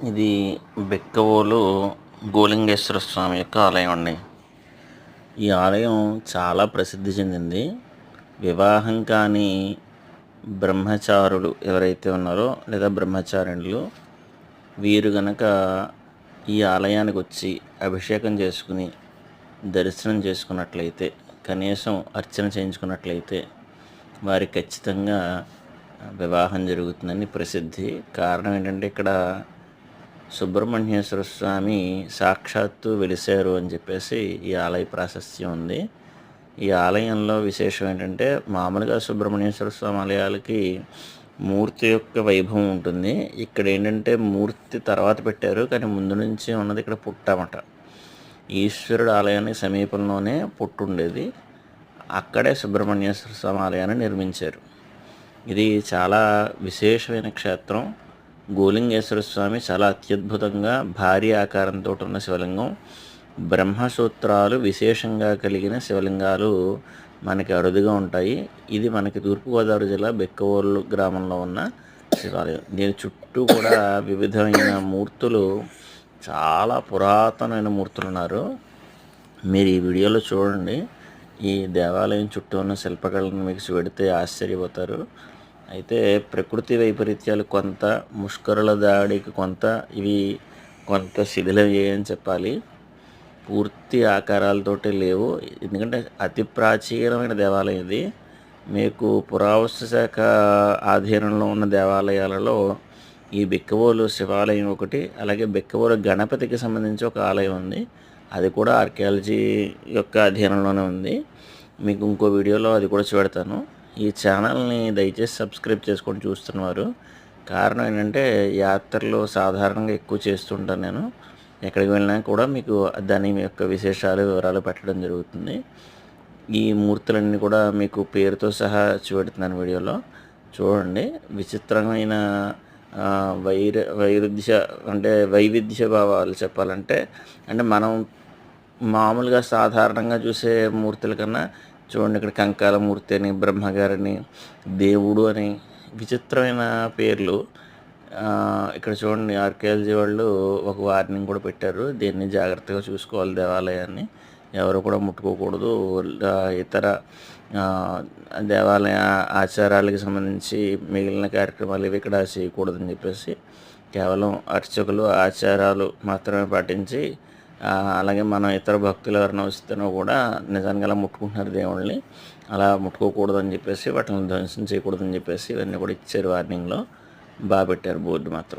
ఇది బెక్కవోలు గోలింగేశ్వర స్వామి యొక్క ఆలయం అండి. ఈ ఆలయం చాలా ప్రసిద్ధి చెందింది. వివాహం కాని బ్రహ్మచారులు ఎవరైతే ఉన్నారో లేదా బ్రహ్మచారిణులు వీరు గనక ఈ ఆలయానికి వచ్చి అభిషేకం చేసుకుని దర్శనం చేసుకున్నట్లయితే, కనీసం అర్చన చేయించుకున్నట్లయితే వారికి ఖచ్చితంగా వివాహం జరుగుతుందని ప్రసిద్ధి. కారణం ఏంటంటే ఇక్కడ సుబ్రహ్మణ్యేశ్వర స్వామి సాక్షాత్తు వెలిశారు అని చెప్పేసి ఈ ఆలయ ప్రాశస్త్యం ఉంది. ఈ ఆలయంలో విశేషం ఏంటంటే, మామూలుగా సుబ్రహ్మణ్యేశ్వర స్వామి ఆలయాలకి మూర్తి యొక్క వైభవం ఉంటుంది. ఇక్కడ ఏంటంటే మూర్తి తర్వాత పెట్టారు, కానీ ముందు నుంచి ఉన్నది ఇక్కడ పుట్టమట. ఈశ్వరుడు ఆలయానికి సమీపంలోనే పుట్టు ఉండేది. అక్కడే సుబ్రహ్మణ్యేశ్వర స్వామి ఆలయాన్ని నిర్మించారు. ఇది చాలా విశేషమైన క్షేత్రం. గోలింగేశ్వర స్వామి చాలా అత్యద్భుతంగా భారీ ఆకారంతో ఉన్న శివలింగం. బ్రహ్మసూత్రాలు విశేషంగా కలిగిన శివలింగాలు మనకి అరుదుగా ఉంటాయి. ఇది మనకి తూర్పుగోదావరి జిల్లా బెక్కవోలు గ్రామంలో ఉన్న శివాలయం. దీని చుట్టూ కూడా వివిధమైన మూర్తులు, చాలా పురాతనమైన మూర్తులు ఉన్నారు. మీరు ఈ వీడియోలో చూడండి. ఈ దేవాలయం చుట్టూ ఉన్న శిల్పకళను మీకు చూడితే ఆశ్చర్యపోతారు. అయితే ప్రకృతి వైపరీత్యాలు కొంత, ముష్కరుల దాడికి కొంత, ఇవి కొంత శిథిలమయ్యాయని చెప్పాలి. పూర్తి ఆకారాలతోటే లేవు. ఎందుకంటే అతి ప్రాచీనమైన దేవాలయం ఇది. మీకు పురావస్తు శాఖ ఆధీనంలో ఉన్న దేవాలయాలలో ఈ బెక్కవోలు శివాలయం ఒకటి, అలాగే బెక్కవోలు గణపతికి సంబంధించి ఒక ఆలయం ఉంది. అది కూడా ఆర్కియాలజీ యొక్క అధీనంలోనే ఉంది. మీకు ఇంకో వీడియోలో అది కూడా చూపెడతాను. ఈ ఛానల్ని దయచేసి సబ్స్క్రైబ్ చేసుకొని చూస్తున్నవారు. కారణం ఏంటంటే యాత్రలు సాధారణంగా ఎక్కువ చేస్తుంటాను నేను. ఎక్కడికి వెళ్ళినా కూడా మీకు దాని యొక్క విశేషాలు, వివరాలు పెట్టడం జరుగుతుంది. ఈ మూర్తులన్నీ కూడా మీకు పేరుతో సహా చూపెడుతున్నాను వీడియోలో. చూడండి. విచిత్రమైన వైవిధ్య భావాలు చెప్పాలంటే, అంటే మనం మామూలుగా సాధారణంగా చూసే మూర్తుల కన్నా చూడండి, ఇక్కడ కంకాల మూర్తి అని, బ్రహ్మగారని, దేవుడు అని విచిత్రమైన పేర్లు. ఇక్కడ చూడండి, ఆర్కియాలజీ వాళ్ళు ఒక వార్నింగ్ కూడా పెట్టారు. దీన్ని జాగ్రత్తగా చూసుకోవాలి, దేవాలయాన్ని ఎవరు కూడా ముట్టుకోకూడదు. ఇతర దేవాలయ ఆచారాలకు సంబంధించి మిగిలిన కార్యక్రమాలు ఇవి ఇక్కడ చేయకూడదని చెప్పేసి కేవలం అర్చకులు ఆచారాలు మాత్రమే పాటించి, అలాగే మనం ఇతర భక్తులు ఎవరైనా వస్తేనో కూడా నిజంగా అలా ముట్టుకుంటున్నారు దేవుళ్ళని, అలా ముట్టుకోకూడదని చెప్పేసి, వాటిని ధ్వంసం చేయకూడదని చెప్పేసి ఇవన్నీ కూడా ఇచ్చారు వార్నింగ్లో. బాగా పెట్టారు బోర్డు మాత్రం.